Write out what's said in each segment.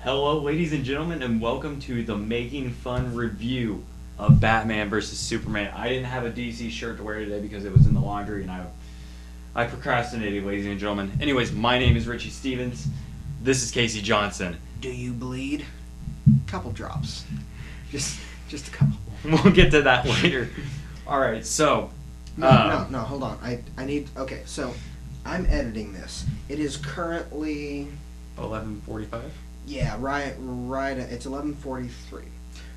Hello, ladies and gentlemen, and welcome to the Making Fun review of Batman vs. Superman. I didn't have a DC shirt to wear today because it was in the laundry, and I procrastinated, ladies and gentlemen. Anyways, my name is Richie Stevens. This is Casey Johnson. Do you bleed? Couple drops. Just a couple. We'll get to that later. All right, so... No, hold on. I need... Okay, so I'm editing this. It is currently... 11:45? Yeah, right. It's 11:43.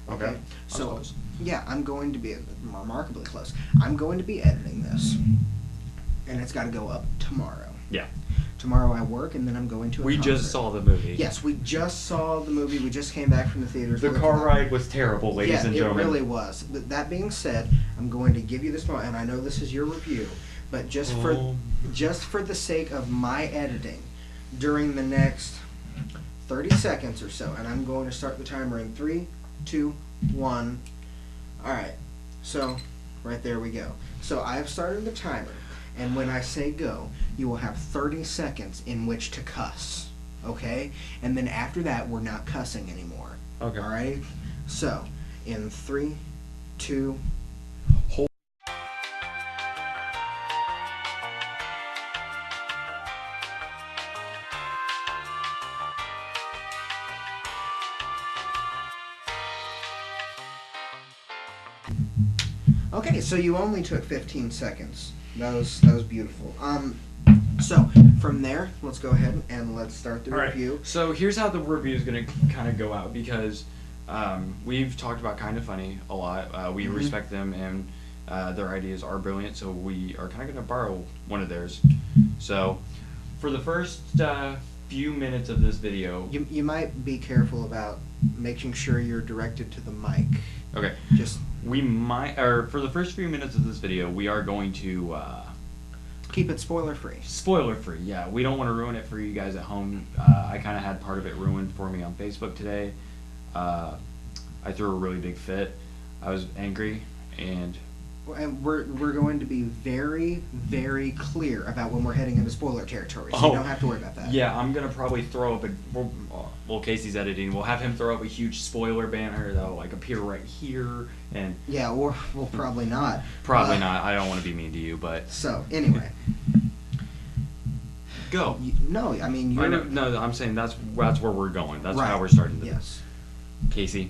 Okay. So, close. yeah, I'm going to be remarkably close. I'm going to be editing this, and it's got to go up tomorrow. Yeah. Tomorrow I work, and then I'm going to a We concert. just saw the movie. Yes, we just saw the movie. We just came back from the theaters. The car ride was terrible, ladies and gentlemen. Yeah, it really was. But that being said, I'm going to give you this moment, and I know this is your review, but just for the sake of my editing, during the next 30 seconds or so, and I'm going to start the timer in 3, 2, 1. All right. So, right there we go. So I've started the timer, and when I say go, you will have 30 seconds in which to cuss. Okay? And then after that, we're not cussing anymore. Okay. All right? So, in 3, 2, hold. Okay, so you only took 15 seconds. That was beautiful. So from there, let's go ahead and let's start the review. Right. So here's how the review is going to kind of go out, because we've talked about Kind of Funny a lot. We respect them, and their ideas are brilliant, so we are kind of going to borrow one of theirs. So for the first few minutes of this video... You might be careful about making sure you're directed to the mic. Okay. For the first few minutes of this video, we are going to... keep it spoiler-free. Spoiler-free, yeah. We don't want to ruin it for you guys at home. I kind of had part of it ruined for me on Facebook today. I threw a really big fit. I was angry, and we're going to be very, very clear about when we're heading into spoiler territory, so you don't have to worry about that. Yeah, I'm going to probably throw up Casey's editing. We'll have him throw up a huge spoiler banner that'll like appear right here, and... Yeah, or we'll probably not. Probably not. I don't want to be mean to you, but... So, anyway. Go. No, I mean, you're... No, I'm saying that's where we're going. That's right. how we're starting this. Yes. Casey,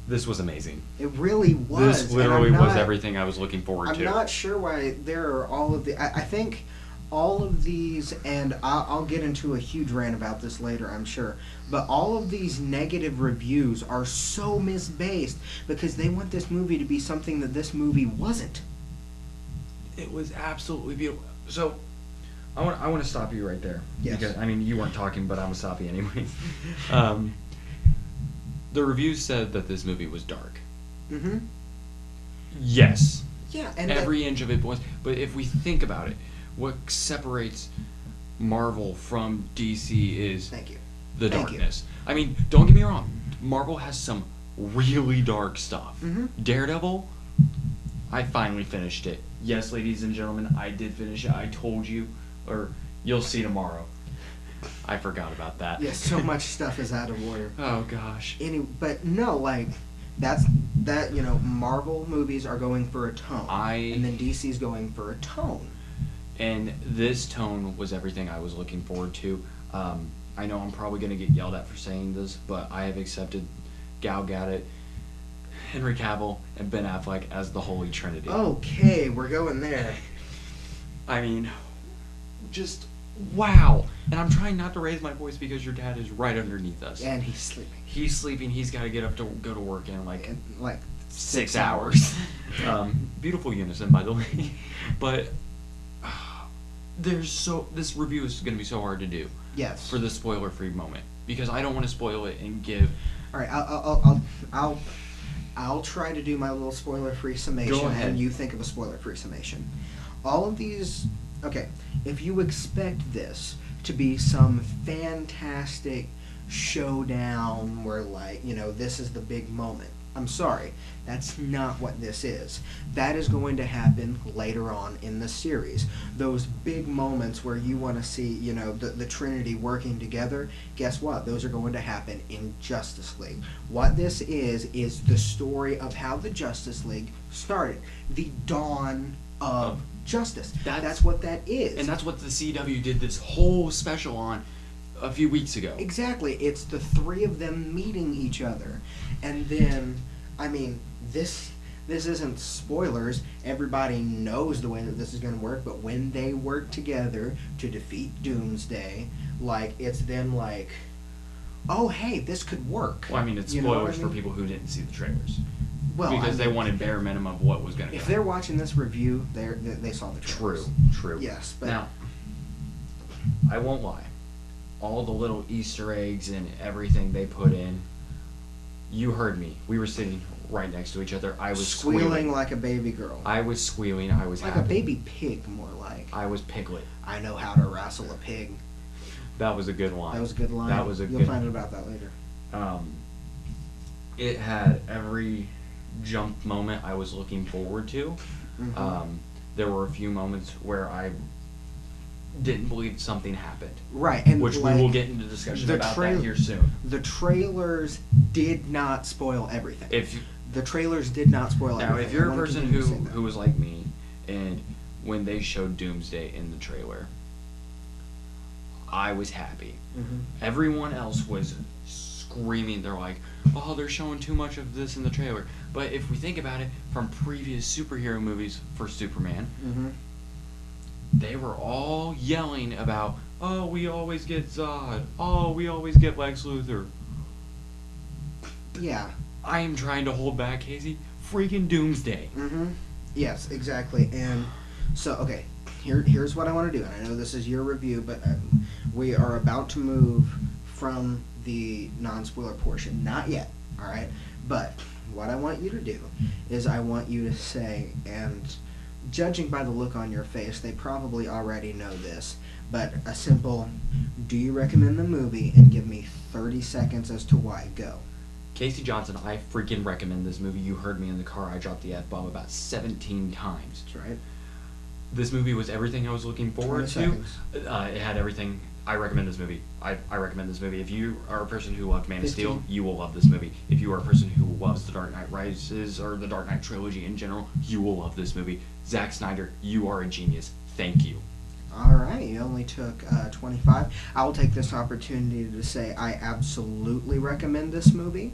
this was amazing. It really was. This literally was everything I was looking forward to. I'm not sure why there are all of the... I think all of these, and I'll get into a huge rant about this later, I'm sure, but all of these negative reviews are so misbased because they want this movie to be something that this movie wasn't. It was absolutely beautiful. So, I want to stop you right there. Yes. Because, I mean, you weren't talking, but I'm going to stop you anyways. The reviews said that this movie was dark. Mm-hmm. Yes. Yeah, and every inch of it was. But if we think about it, what separates Marvel from DC is the darkness. I mean, don't get me wrong. Marvel has some really dark stuff. Mm-hmm. Daredevil, I finally finished it. Yes, ladies and gentlemen, I did finish it. I told you, or you'll see tomorrow. I forgot about that. Yes, so much stuff is out of order. Oh gosh. But no, like Marvel movies are going for a tone, and then DC's going for a tone. And this tone was everything I was looking forward to. I know I'm probably going to get yelled at for saying this, but I have accepted Gal Gadot, Henry Cavill, and Ben Affleck as the Holy Trinity. Okay, we're going there. I mean, just wow. And I'm trying not to raise my voice because your dad is right underneath us. And he's sleeping. He's sleeping. He's got to get up to go to work in like 6 hours. Beautiful unison, by the way. But... this review is going to be so hard to do. Yes. For the spoiler-free moment, because I don't want to spoil it and give. All right, I'll try to do my little spoiler-free summation. Go ahead. And you think of a spoiler-free summation. All of these. Okay, if you expect this to be some fantastic showdown where, this is the big moment, I'm sorry. That's not what this is. That is going to happen later on in the series. Those big moments where you want to see, you know, the Trinity working together, guess what? Those are going to happen in Justice League. What this is the story of how the Justice League started. The dawn of justice. That's what that is. And that's what the CW did this whole special on a few weeks ago. Exactly. It's the three of them meeting each other. And then, I mean, this isn't spoilers. Everybody knows the way that this is going to work, but when they work together to defeat Doomsday, like, it's them like, oh, hey, this could work. Well, I mean, it's spoilers for people who didn't see the trailers. Well, because they wanted bare minimum of what was going to go. If they're watching this review, they saw the trailers. True. Yes, but now, I won't lie. All the little Easter eggs and everything they put in, you heard me. We were sitting right next to each other. I was squealing like a baby girl. I was squealing. I was like happy. A baby pig, more like. I was Piglet. I know how to wrestle a pig. That was a good line. That was a good line. That was a You'll good. find out about that later. It had every jump moment I was looking forward to. Mm-hmm. There were a few moments where I didn't believe something happened. Right, and which like, we will get into discussion about that here soon. The trailers did not spoil everything. If the trailers did not spoil everything. Now, if you're a person who was like me, and when they showed Doomsday in the trailer, I was happy. Mm-hmm. Everyone else was screaming. They're like, oh, they're showing too much of this in the trailer. But if we think about it, from previous superhero movies for Superman, mm-hmm. they were all yelling about, oh, we always get Zod. Oh, we always get Lex Luthor. Yeah. I am trying to hold back, Casey. Freaking Doomsday. Mm-hmm. Yes, exactly. And so, okay, here's what I want to do. And I know this is your review, but we are about to move from the non-spoiler portion. Not yet, all right? But what I want you to do is I want you to say, and judging by the look on your face, they probably already know this, but a simple, do you recommend the movie, and give me 30 seconds as to why. Go. Casey Johnson, I freaking recommend this movie. You heard me in the car. I dropped the F-bomb about 17 times. That's right. This movie was everything I was looking forward to. 20 seconds. It had everything. I recommend this movie. I recommend this movie. If you are a person who loved Man of Steel, you will love this movie. If you are a person who loves The Dark Knight Rises or The Dark Knight trilogy in general, you will love this movie. Zack Snyder, you are a genius. Thank you. All right, you only took 25. I will take this opportunity to say I absolutely recommend this movie.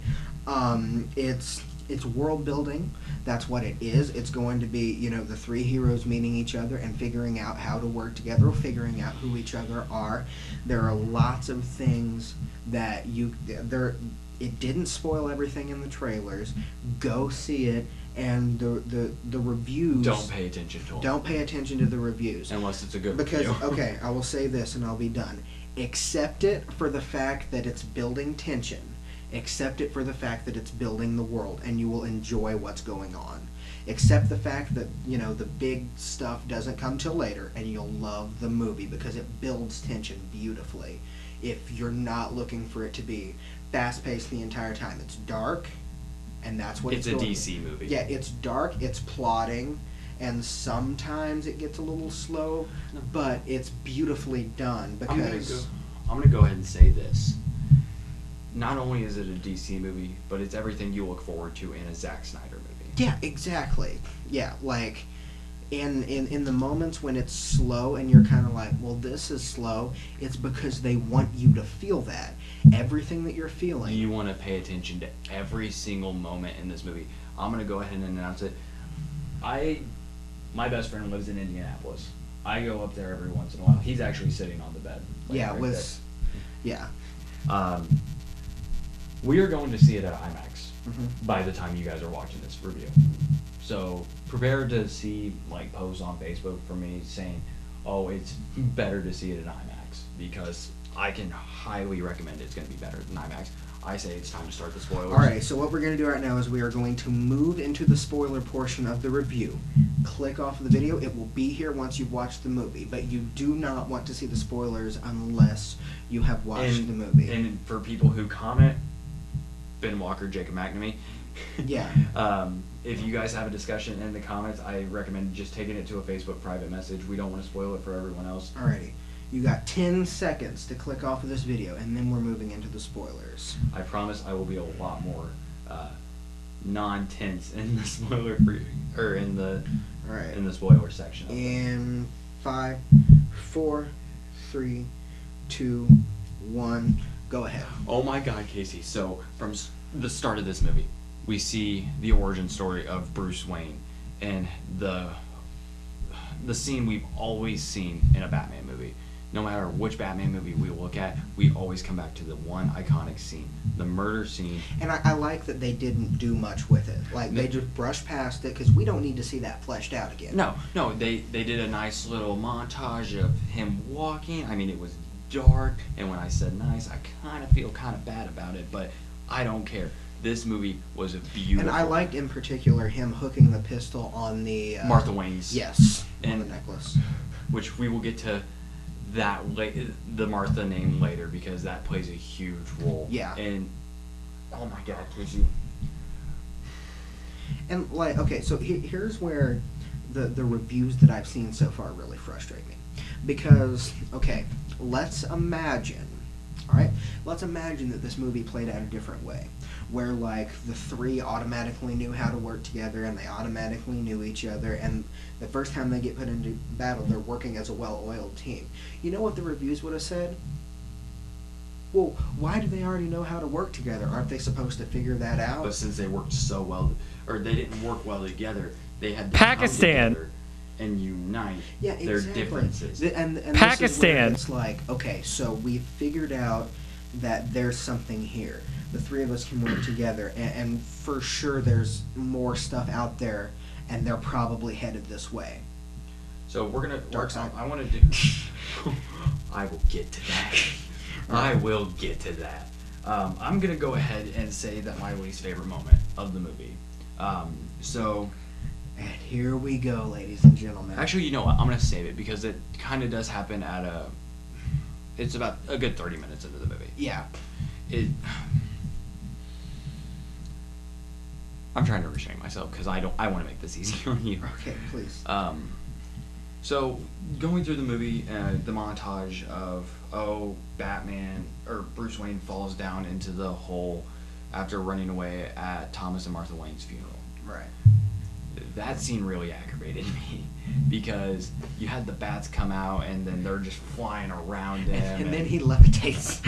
It's world building. That's what it is. It's going to be, you know, the three heroes meeting each other and figuring out how to work together, or figuring out who each other are. There are lots of things that it didn't spoil everything in the trailers. Go see it. And the reviews... Don't pay attention to them. Don't pay attention to the reviews. Unless it's a good review. Because, okay, I will say this and I'll be done. Accept it for the fact that it's building tension. Accept it for the fact that it's building the world, and you will enjoy what's going on. Accept the fact that, you know, the big stuff doesn't come till later, and you'll love the movie because it builds tension beautifully. If you're not looking for it to be fast-paced the entire time. It's dark. And that's what it's a DC movie. Yeah, it's dark, it's plotting, and sometimes it gets a little slow, but it's beautifully done because... I'm gonna go ahead and say this. Not only is it a DC movie, but it's everything you look forward to in a Zack Snyder movie. Yeah, exactly. Yeah, like, in the moments when it's slow and you're kind of like, well, this is slow, it's because they want you to feel that. Everything that you're feeling. You want to pay attention to every single moment in this movie. I'm going to go ahead and announce it. My best friend lives in Indianapolis. I go up there every once in a while. He's actually sitting on the bed. Like yeah, yeah. We are going to see it at IMAX by the time you guys are watching this review. So prepare to see like posts on Facebook from me saying, oh, it's better to see it in IMAX, because I can highly recommend it's going to be better than IMAX. I say it's time to start the spoilers. Alright, so what we're going to do right now is we are going to move into the spoiler portion of the review. Click off the video. It will be here once you've watched the movie, but you do not want to see the spoilers unless you have watched the movie. And for people who comment, Ben Walker, Jacob McNamee. Yeah. If you guys have a discussion in the comments, I recommend just taking it to a Facebook private message. We don't want to spoil it for everyone else. Alrighty. You got 10 seconds to click off of this video, and then we're moving into the spoilers. I promise I will be a lot more non-tense in the spoiler free, or in the in the spoiler section. In 5, 4, 3, 2, 1, go ahead. Oh my God, Casey! So from the start of this movie, we see the origin story of Bruce Wayne and the scene we've always seen in a Batman movie. No matter which Batman movie we look at, we always come back to the one iconic scene, the murder scene. And I like that they didn't do much with it. Like, they just brushed past it, because we don't need to see that fleshed out again. No, they did a nice little montage of him walking. I mean, it was dark, and when I said nice, I kind of feel kind of bad about it, but I don't care. This movie was beautiful. And I liked, in particular, him hooking the pistol on the... Martha Wayne's. Yes, on the necklace. Which we will get to the Martha name later, because that plays a huge role. Yeah. And oh my God, Casey. And like, okay, so here's where the reviews that I've seen so far really frustrate me, because okay, let's imagine that this movie played out a different way, where like the three automatically knew how to work together and they automatically knew each other, and the first time they get put into battle, they're working as a well-oiled team. You know what the reviews would have said? Well, why do they already know how to work together? Aren't they supposed to figure that out? But since they worked so well, or they didn't work well together, they had to Pakistan. come together and unite Yeah, their exactly. differences. And Pakistan. This is where it's like, okay, so we figured out that there's something here. The three of us can work together, and for sure there's more stuff out there, and they're probably headed this way. So we're gonna Dark side. I want to do. I will get to that. I will get to that. I'm gonna go ahead and say that my least favorite moment of the movie. And here we go, ladies and gentlemen. Actually, you know what? I'm gonna save it because it kind of does happen at a. It's about a good 30 minutes into the movie. Yeah. I'm trying to restrain myself because I want to make this easy on you. Okay, please. So going through the movie, the montage of Batman or Bruce Wayne falls down into the hole after running away at Thomas and Martha Wayne's funeral. Right. That scene really aggravated me because you had the bats come out and then they're just flying around him. And then he levitates.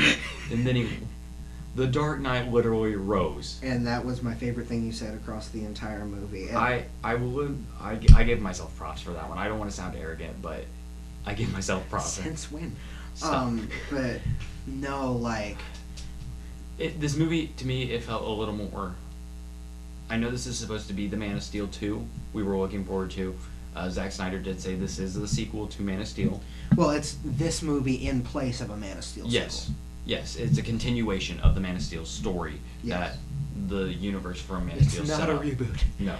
And then the Dark Knight literally rose. And that was my favorite thing you said across the entire movie. And I give myself props for that one. I don't want to sound arrogant, but I give myself props. Since when? Stop. But no, like this movie to me, it felt a little more. I know this is supposed to be the Man of Steel 2. We were looking forward to. Zack Snyder did say this is the sequel to Man of Steel. Well, it's this movie in place of a Man of Steel sequel. Yes, it's a continuation of the Man of Steel story that the universe from Man of Steel set up. It's not a reboot. No,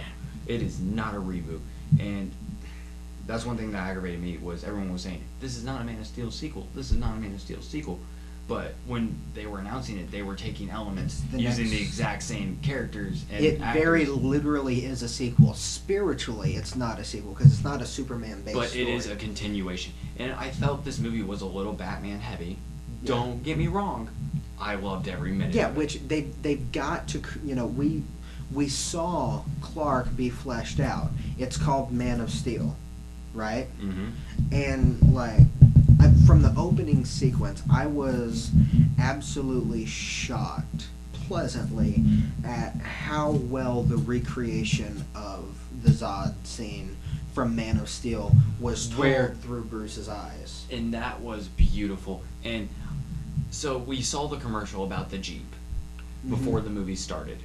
it is not a reboot. And that's one thing that aggravated me was everyone was saying, this is not a Man of Steel sequel. This is not a Man of Steel sequel. But when they were announcing it, they were taking elements using the exact same characters and it actors. Very literally is a sequel. Spiritually, it's not a sequel because it's not a Superman-based But story. it is a continuation. And I felt this movie was a little Batman heavy. Yeah. Don't get me wrong. I loved every minute of it. Which they've got to, we saw Clark be fleshed out. It's called Man of Steel, right? Mm-hmm. And like from the opening sequence, I was absolutely shocked, pleasantly, at how well the recreation of the Zod scene from Man of Steel was told through Bruce's eyes. And that was beautiful. And so we saw the commercial about the Jeep before the movie started.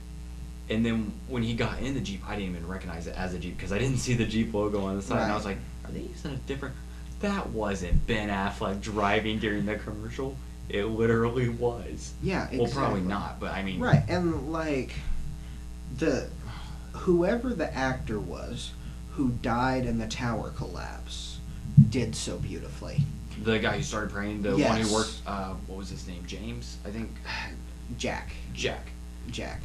And then when he got in the Jeep, I didn't even recognize it as a Jeep because I didn't see the Jeep logo on the side. Right. And I was like, are they using a different... That wasn't Ben Affleck driving during the commercial. It literally was. Yeah, exactly. Well, probably not, but I mean... Right, and like, whoever the actor was who died in the tower collapse did so beautifully. The guy who started praying, the Yes. one who worked, what was his name? James, I think? Jack. Jack. Jack.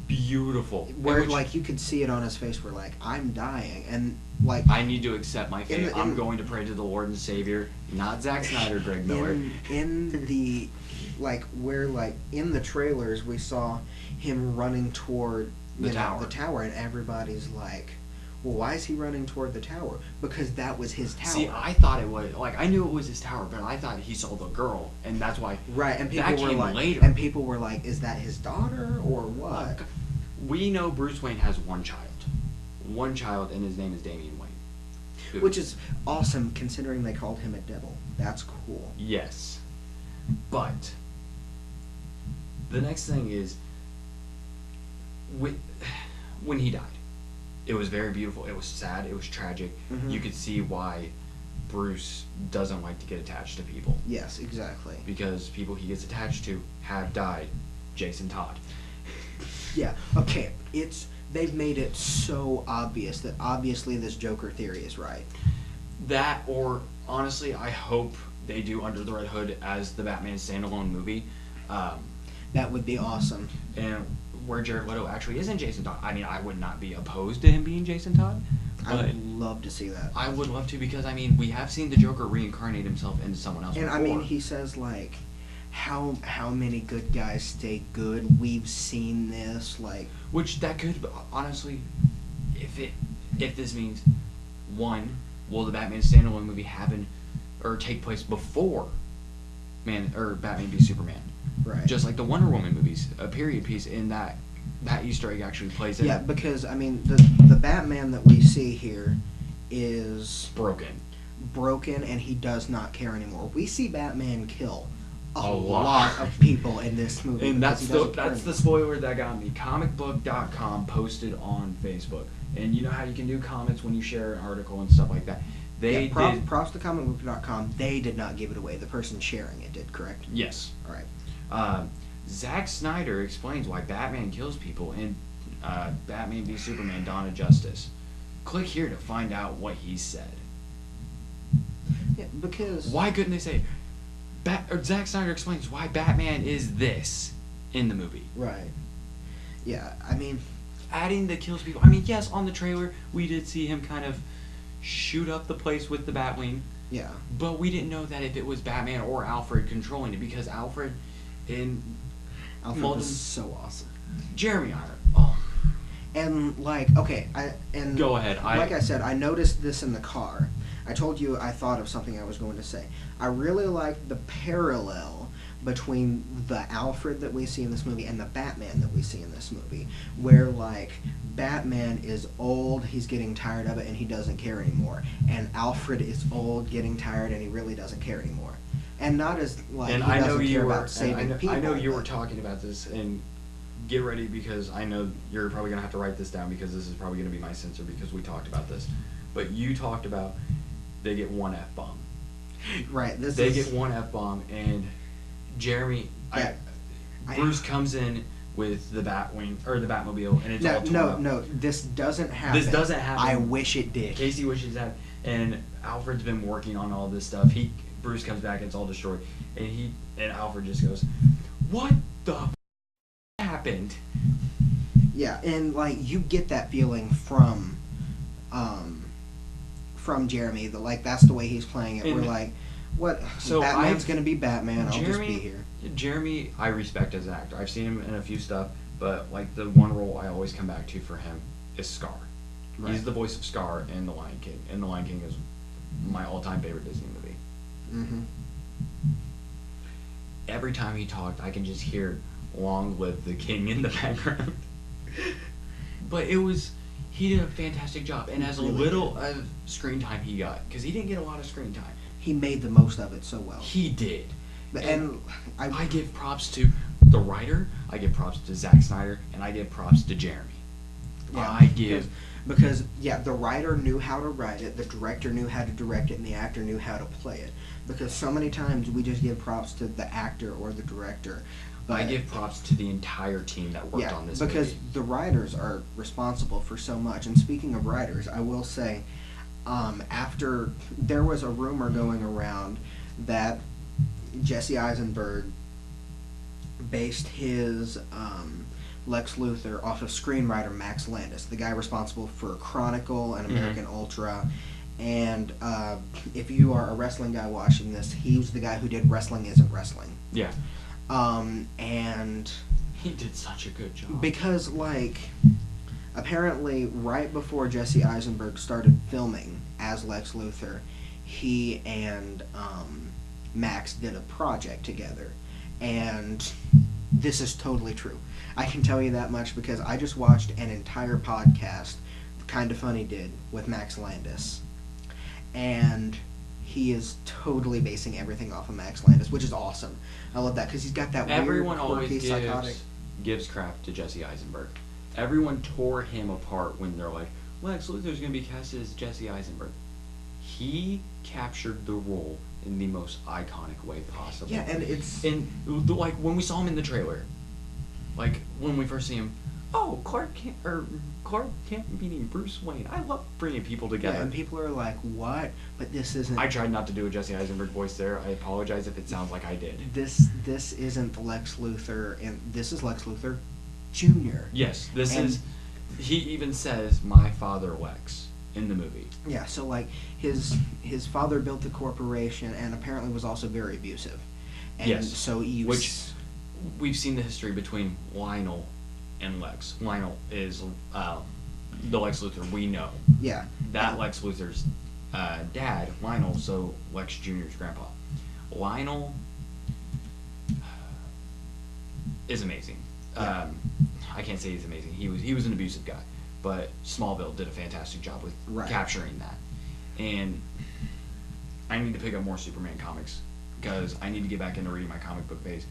Beautiful. Where like you could see it on his face, where like I'm dying, and like I need to accept my fate. I'm going to pray to the Lord and Savior, not Zack Snyder, Greg Miller. In the like where like in the trailers we saw him running toward the tower, and everybody's like, well, why is he running toward the tower? Because that was his tower. See, I thought it was like I knew it was his tower, but I thought he saw the girl, and that's why. Right, and people were like, later. And people were like, is that his daughter or what? We know Bruce Wayne has one child, and his name is Damian Wayne, which is awesome considering they called him a devil. That's cool. Yes, but the next thing is when he died. It was very beautiful. It was sad. It was tragic. Mm-hmm. You could see why Bruce doesn't like to get attached to people. Yes, exactly. Because people he gets attached to have died. Jason Todd. Yeah. Okay. They've made it so obvious that obviously this Joker theory is right. That, or honestly, I hope they do Under the Red Hood as the Batman standalone movie. That would be awesome. And where Jared Leto actually isn't Jason Todd. I mean, I would not be opposed to him being Jason Todd. I would love to see that. I would love to, because I mean, we have seen the Joker reincarnate himself into someone else. And before. I mean, he says like, how many good guys stay good? We've seen this, like, which that could honestly, if this means, one, will the Batman standalone movie happen or take place before Batman v Superman? Right. Just like the Wonder Woman movies, a period piece in that Easter egg actually plays in. Yeah, because I mean the Batman that we see here is broken, and he does not care anymore. We see Batman kill a lot of people in this movie, and that's the spoiler that got me. Comicbook.com posted on Facebook, and you know how you can do comments when you share an article and stuff like that. Props to comicbook.com. They did not give it away. The person sharing it did, correct? Yes. All right. Zack Snyder explains why Batman kills people in Batman v Superman: Dawn of Justice. Click here to find out what he said. Yeah, because why couldn't they say Zack Snyder explains why Batman is this in the movie? Right. Yeah, I mean, adding the kills people. I mean, yes, on the trailer we did see him kind of shoot up the place with the Batwing. Yeah. But we didn't know that if it was Batman or Alfred controlling it, because Alfred was so awesome. Jeremy Irons. Oh. And like, okay, go ahead. Like I said, I noticed this in the car. I told you I thought of something I was going to say. I really like the parallel between the Alfred that we see in this movie and the Batman that we see in this movie, where like Batman is old, he's getting tired of it, and he doesn't care anymore, and Alfred is old, getting tired, and he really doesn't care anymore, and not as like and he I doesn't know care you about were, saving people. I know you were talking about this, and get ready, because I know you're probably gonna have to write this down, because this is probably gonna be my censor, because we talked about this, but you talked about they get one F-bomb. Right. They get one F-bomb, and Jeremy, Bruce comes in with the Batwing or the Batmobile, and it's all torn up. No, this doesn't happen. This doesn't happen. I wish it did. Casey wishes that, and Alfred's been working on all this stuff. Bruce comes back, and it's all destroyed, and Alfred just goes, "What the happened?" Yeah, and like you get that feeling from Jeremy. That's the way he's playing it. We're like, what? So Batman's gonna be Batman. I'll just be here. Jeremy, I respect as an actor. I've seen him in a few stuff, but like the one role I always come back to for him is Scar. Right. He's the voice of Scar in The Lion King, and The Lion King is my all-time favorite Disney movie. Mm-hmm. Every time he talked, I can just hear "Long Live the King" in the background. But he did a fantastic job, and as little of screen time he got, because he didn't get a lot of screen time, he made the most of it so well. He did. And I give props to the writer, I give props to Zack Snyder, and I give props to Jeremy. Yeah, because the writer knew how to write it, the director knew how to direct it, and the actor knew how to play it. Because so many times we just give props to the actor or the director. I give props to the entire team that worked on this because movie. The writers are responsible for so much. And speaking of writers, I will say, after there was a rumor going around that Jesse Eisenberg based his Lex Luthor off of screenwriter Max Landis, the guy responsible for Chronicle and American Ultra. And if you are a wrestling guy watching this, he was the guy who did Wrestling Isn't Wrestling. Yeah. And he did such a good job. Because, like, apparently right before Jesse Eisenberg started filming as Lex Luthor, he and Max did a project together. And this is totally true. I can tell you that much because I just watched an entire podcast Kinda Funny did with Max Landis. And he is totally basing everything off of Max Landis, which is awesome. I love that because he's got that Everyone weird, quirky, always psychotic... gives crap to Jesse Eisenberg. Everyone tore him apart when they're like, Lex Luthor's going to be casted as Jesse Eisenberg. He captured the role in the most iconic way possible. Yeah, and it's... And, like, when we saw him in the trailer, like, when we first see him, oh, Clark Kent meeting Bruce Wayne. I love bringing people together. Yeah, and people are like, what? But this isn't... I tried not to do a Jesse Eisenberg voice there. I apologize if it sounds like I did. This isn't Lex Luthor, and this is Lex Luthor Jr. Yes, this is... He even says, my father Lex, in the movie. Yeah, so, like, his father built the corporation and apparently was also very abusive. And yes, so he was... Which, we've seen the history between Lionel and Lex. Lionel is the Lex Luthor we know. Yeah. That Lex Luthor's dad, Lionel, so Lex Jr.'s grandpa. Lionel is amazing. Yeah. I can't say he's amazing. He was an abusive guy, but Smallville did a fantastic job with capturing that. And I need to pick up more Superman comics because I need to get back into reading my comic book phase.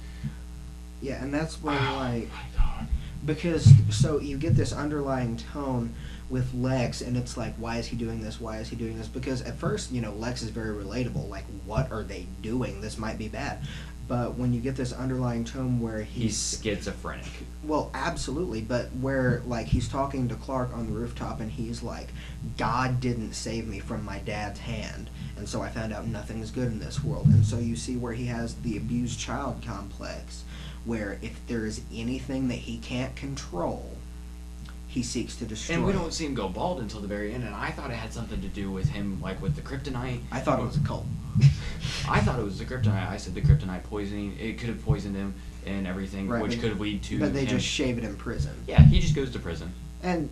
Yeah, and that's where, like... my God. Because, so you get this underlying tone with Lex, and it's like, why is he doing this? Why is he doing this? Because at first, Lex is very relatable. Like, what are they doing? This might be bad. But when you get this underlying tone where he's schizophrenic. Well, absolutely. But where, like, he's talking to Clark on the rooftop, and he's like, God didn't save me from my dad's hand. And so I found out nothing is good in this world. And so you see where he has the abused child complex, where if there is anything that he can't control, he seeks to destroy. And we don't see him go bald until the very end, and I thought it had something to do with him, like with the kryptonite. I thought it was a cult. I thought it was the kryptonite. I said the kryptonite poisoning. It could have poisoned him and everything, right, which could lead to But they him. just shave it in prison. Yeah, he just goes to prison. And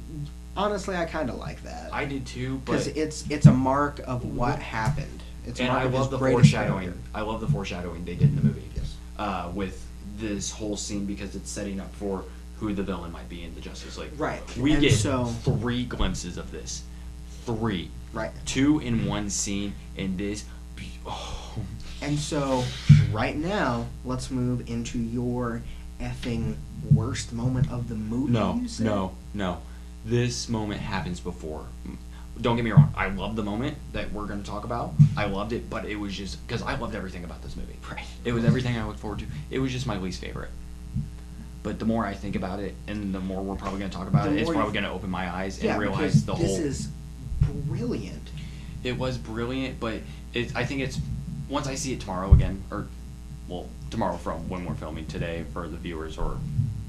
honestly, I kind of like that. I did too, because but it's a mark of what happened. It's a and mark I of love his the greatest foreshadowing. character. I love the foreshadowing they did in the movie. Yes. With this whole scene because it's setting up for who the villain might be in the Justice League. Right. We And get so, 3 glimpses of this. 3. Right. 2 in one scene, and this. Oh. And so, right now, let's move into your effing worst moment of the movie. No. This moment happens before. Don't get me wrong. I love the moment that we're going to talk about. I loved it, but it was just because I loved everything about this movie. Right. It was everything I looked forward to. It was just my least favorite. But the more I think about it, and the more we're probably going to talk about it, it's probably going to open my eyes and realize the whole. This is brilliant. It was brilliant, but I think it's once I see it tomorrow again, or tomorrow from when we're filming today for the viewers, or.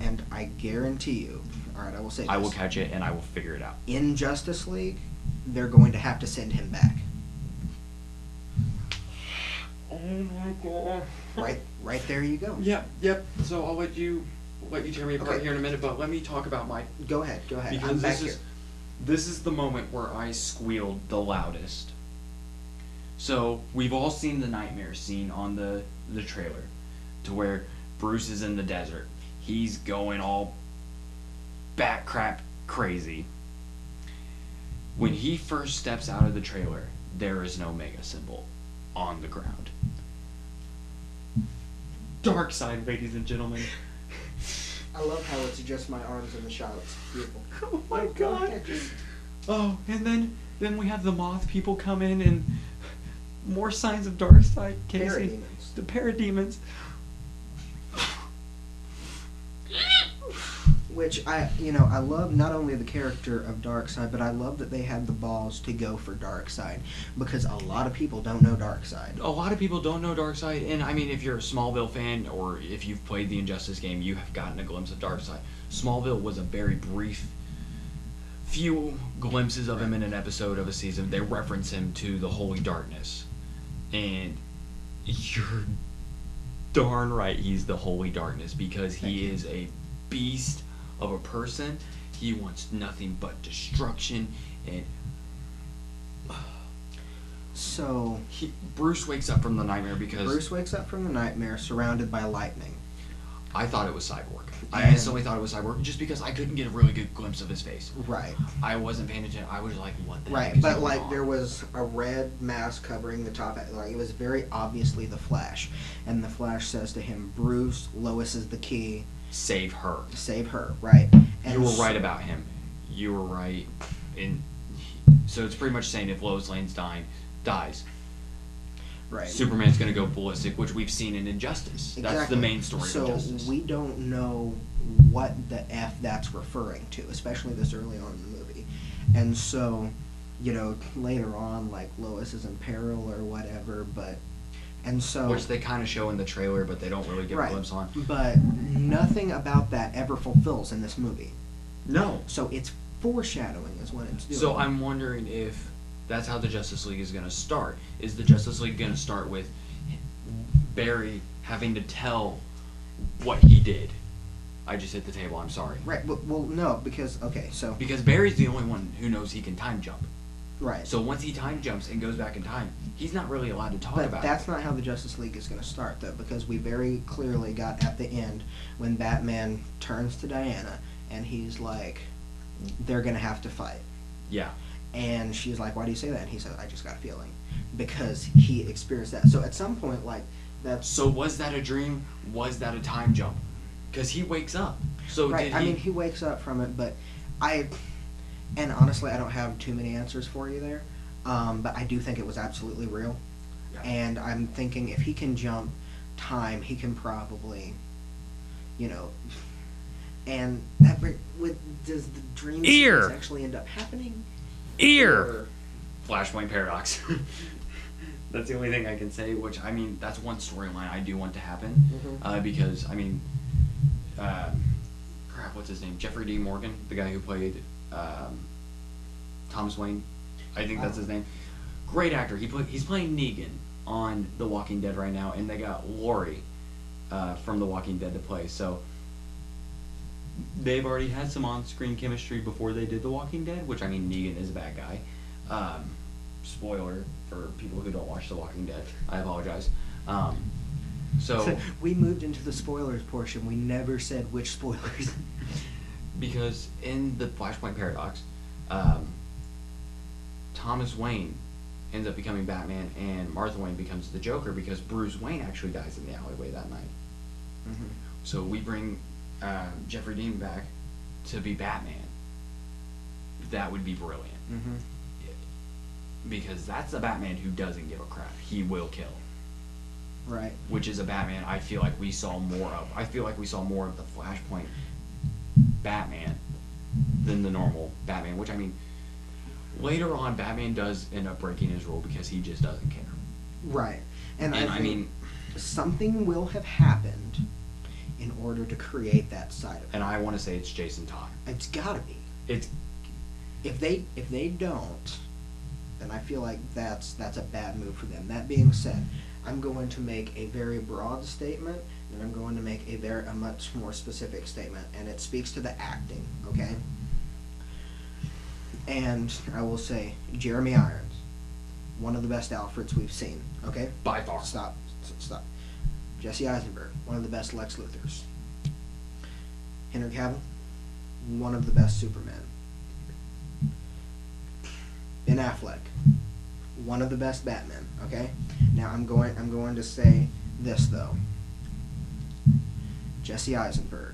And I guarantee you, all right, I will say this. I will catch it and I will figure it out. In Justice League, they're going to have to send him back. Oh my God. Right there you go. Yep. So I'll let you tear me apart here in a minute, but let me talk about my. Go ahead. Because I'm back here. This is the moment where I squealed the loudest. So we've all seen the nightmare scene on the trailer, to where Bruce is in the desert. He's going all bat crap crazy. When he first steps out of the trailer, there is no mega symbol on the ground. Dark side, ladies and gentlemen. I love how it's just my arms in the shot. It's beautiful. Oh my God. Oh, and then we have the moth people come in and more signs of dark side. Casey. Parademons. The parademons. Which I love not only the character of Darkseid, but I love that they had the balls to go for Darkseid, because a lot of people don't know Darkseid. A lot of people don't know Darkseid, and I mean, if you're a Smallville fan or if you've played the Injustice game, you have gotten a glimpse of Darkseid. Smallville was a very brief, few glimpses of him in an episode of a season. They reference him to the Holy Darkness, and you're darn right he's the Holy Darkness, because he is a beast of a person. He wants nothing but destruction, and so Bruce wakes up from the nightmare surrounded by lightning. I thought it was Cyborg. I instantly thought it was Cyborg, just because I couldn't get a really good glimpse of his face. Right. I wasn't paying attention. I was like, what the heck Right, is but going like on? there was a red mask covering the top. Like it was very obviously the Flash, and the Flash says to him, "Bruce, Lois is the key. Save her." Save her." Right. And You were right about him. You were right. So it's pretty much saying if Lois Lane's dies, Right. Superman's going to go ballistic, which we've seen in Injustice. Exactly. That's the main story of Injustice. So we don't know what the F that's referring to, especially this early on in the movie. And so, later on, like, Lois is in peril or whatever, Which they kind of show in the trailer, but they don't really give a glimpse on. But nothing about that ever fulfills in this movie. No. So it's foreshadowing is what it's doing. So I'm wondering if that's how the Justice League is going to start. Is the Justice League going to start with Barry having to tell what he did? I just hit the table, I'm sorry. Right, well, no, because Barry's the only one who knows he can time jump. Right. So once he time jumps and goes back in time, he's not really allowed to talk about it. But that's not how the Justice League is going to start, though, because we very clearly got at the end when Batman turns to Diana and he's like, they're going to have to fight. Yeah. And she's like, why do you say that? And he says, I just got a feeling. Because he experienced that. So at some point, like, that's... So was that a dream? Was that a time jump? Because he wakes up. So right, did he... he wakes up from it, but and honestly, I don't have too many answers for you there. But I do think it was absolutely real. Yeah. And I'm thinking if he can jump time, he can probably, and that does the dream sequence actually end up happening? Flashpoint paradox. That's the only thing I can say, which, I mean, that's one storyline I do want to happen. Mm-hmm. Because, I mean, what's his name? Jeffrey D. Morgan, the guy who played Thomas Wayne. I think that's his name. Great actor. He's playing Negan on The Walking Dead right now, and they got Laurie from The Walking Dead to play. So they've already had some on-screen chemistry before they did The Walking Dead, which, I mean, Negan is a bad guy. Spoiler for people who don't watch The Walking Dead. I apologize. So we moved into the spoilers portion. We never said which spoilers. Because in the Flashpoint paradox, Thomas Wayne ends up becoming Batman, and Martha Wayne becomes the Joker because Bruce Wayne actually dies in the alleyway that night. Mm-hmm. So we bring Jeffrey Dean back to be Batman. That would be brilliant. Mm-hmm. Because that's a Batman who doesn't give a crap. He will kill. Right. Which is a Batman I feel like we saw more of. I feel like we saw more of the Flashpoint Batman than the normal Batman. Which, I mean, later on, Batman does end up breaking his rule because he just doesn't care. Right. And I mean, something will have happened in order to create that side of it. And I want to say it's Jason Todd. It's gotta be. It's if they don't, then I feel like that's a bad move for them. That being said, I'm going to make a very broad statement, and I'm going to make a much more specific statement, and it speaks to the acting, okay? And I will say, Jeremy Irons, one of the best Alfreds we've seen, okay? By far. Stop. Jesse Eisenberg, one of the best Lex Luthors. Henry Cavill, one of the best Supermen. Ben Affleck, one of the best Batmen, okay? Now I'm going to say this though. Jesse Eisenberg,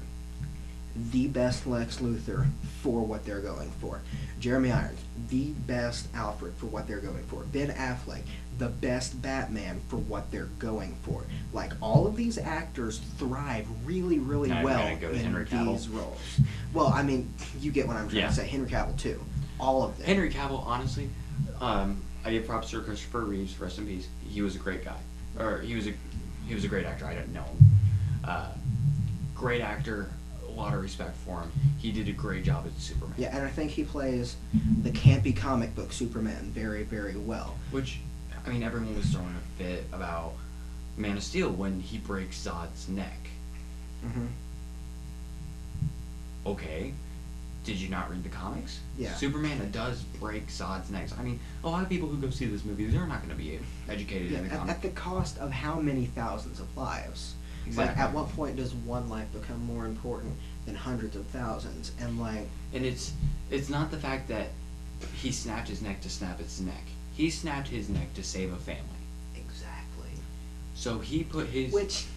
the best Lex Luthor for what they're going for. Jeremy Irons, the best Alfred for what they're going for. Ben Affleck, the best Batman for what they're going for. Like, all of these actors thrive really, really Now well you're gonna go to in Henry Cavill. these roles. Well, I mean, you get what I'm trying to say. Henry Cavill, too. All of them. Henry Cavill, honestly, I give props to Christopher Reeves, rest in peace. He was a great guy. Or, he was a great actor. I didn't know him. Great actor. A lot of respect for him. He did a great job as Superman. Yeah, and I think he plays the campy comic book Superman very, very well. Which, I mean, everyone was throwing a fit about Man of Steel when he breaks Zod's neck. Mm-hmm. Okay, did you not read the comics? Yeah. Superman does break Zod's neck. I mean, a lot of people who go see this movie, they're not going to be educated in the comics. At the cost of how many thousands of lives? Exactly. Like, at what point does one life become more important than hundreds of thousands? And like, And it's not the fact that he snapped his neck to snap his neck. He snapped his neck to save a family. exactly. So he put his... Which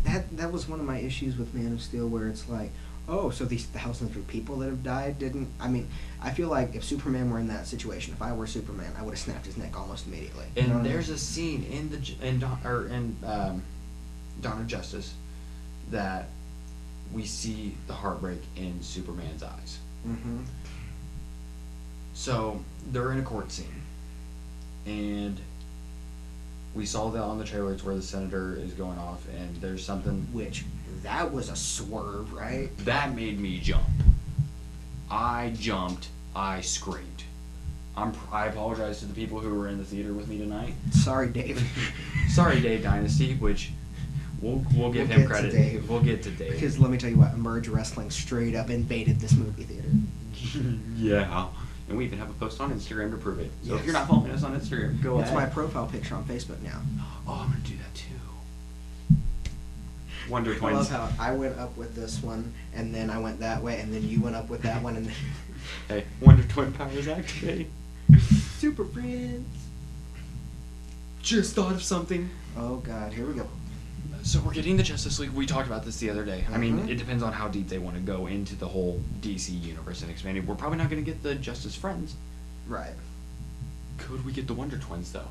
that was one of my issues with Man of Steel, where it's like, oh, so these thousands of people that have died didn't. I mean, I feel like if Superman were in that situation, if I were Superman, I would have snapped his neck almost immediately. And You know what I there's mean? a scene in Dawn of Justice that we see the heartbreak in Superman's eyes. Mm-hmm. So they're in a court scene, and we saw that on the trailers where the senator is going off, and there's something Which, that was a swerve, right? that made me jump. I jumped. I screamed. I apologize to the people who were in the theater with me tonight. Sorry, Dave. Sorry, Dave Dynasty, which we'll give him get to credit. Dave. We'll get to Dave. Because let me tell you what, Emerge Wrestling straight up invaded this movie theater. Yeah. And we even have a post on Instagram to prove it. So Yes. if you're not following us on Instagram, go That's ahead. my profile picture on Facebook now. Oh, I'm gonna do that too. Wonder I Twins. love how I went up with this one, and then I went that way, and then you went up with that one, and then... Hey, Wonder Twin powers activate. Super Friends. Just thought of something. Oh God, here we go. So we're getting the Justice League. We talked about this the other day. I mean, Mhm. it depends on how deep they want to go into the whole DC universe and expanding. We're probably not going to get the Justice Friends. Right. Could we get the Wonder Twins though?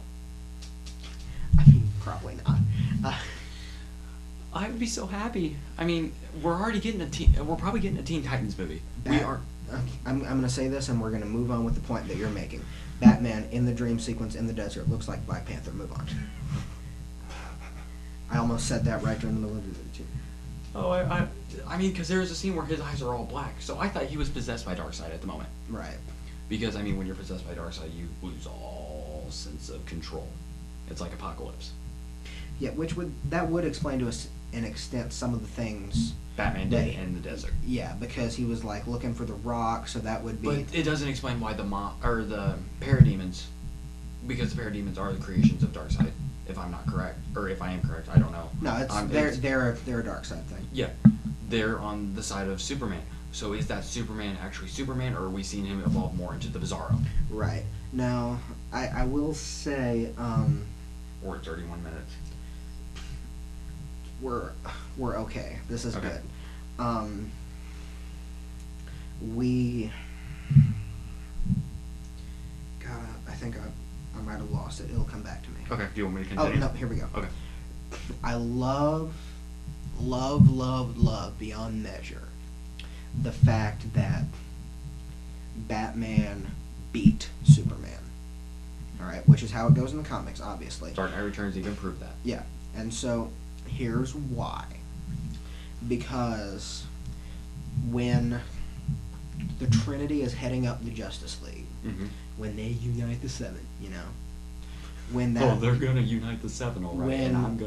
I mean, probably not. I would be so happy. I mean, we're already getting we're probably getting a Teen Titans movie. We are. I'm going to say this, and we're going to move on with the point that you're making. Batman in the dream sequence in the desert looks like Black Panther. Move on. I almost said that right during the middle of the movie, too. Oh, I mean, because there was a scene where his eyes are all black, so I thought he was possessed by Darkseid at the moment. Right. Because I mean, when you're possessed by Darkseid, you lose all sense of control. It's like Apocalypse. Yeah, that would explain to us an extent some of the things Batman did in the desert. Yeah, because he was like looking for the rock, so that would be. But it doesn't explain why the parademons, because the parademons are the creations of Darkseid. If I'm not correct, or if I am correct, I don't know. No, they're a dark side thing. Yeah, they're on the side of Superman. So is that Superman actually Superman, or are we seeing him evolve more into the Bizarro? Right. Now, I will say. We're at 31 minutes. We're okay. This is Okay. good. We. God, I think I might have lost it. It'll come back to me. Okay, do you want me to Oh continue? no, here we go. Okay. I love beyond measure the fact that Batman beat Superman. All right, which is how it goes in the comics, obviously. Dark Knight Returns even proved that. Yeah, and so here's why. Because when the Trinity is heading up the Justice League, Mm-hmm. when they unite the Seven, when that. Oh, they're gonna unite the Seven, all right. And I'm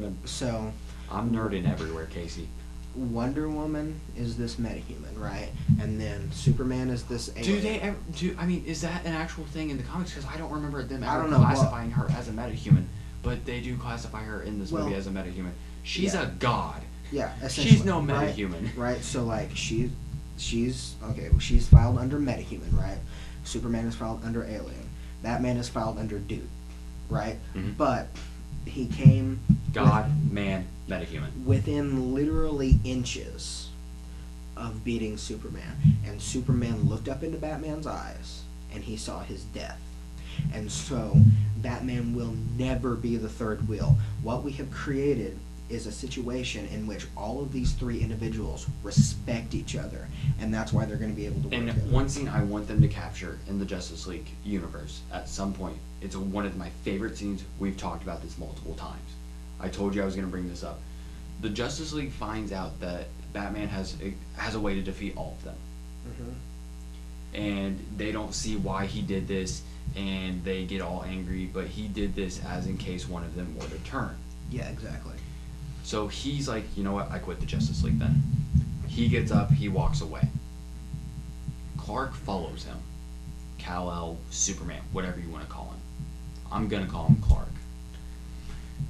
nerding everywhere, Casey. Wonder Woman is this metahuman, right? And then Superman is this alien. I mean, is that an actual thing in the comics? Because I don't remember them I ever don't know, classifying her as a metahuman, but they do classify her in this movie Well, as a metahuman. She's yeah. a god. Yeah, essentially. She's no right? metahuman. Right, so like she's okay, well, she's filed under metahuman, right? Superman is filed under alien. Batman is filed under dude, right? Mhm. But he came God, man, metahuman. within literally inches of beating Superman. And Superman looked up into Batman's eyes, and he saw his death. And so, Batman will never be the third wheel. What we have created is a situation in which all of these three individuals respect each other, and that's why they're going to be able to work And together. one scene I want them to capture in the Justice League universe at some point, it's one of my favorite scenes. We've talked about this multiple times. I told you I was going to bring this up. The Justice League finds out that Batman has a way to defeat all of them. And they don't see why he did this, and they get all angry, but he did this as in case one of them were to turn. Yeah, exactly. So he's like, you know what, I quit the Justice League then. He gets up, he walks away. Clark follows him. Kal-El, Superman, whatever you want to call him. I'm going to call him Clark.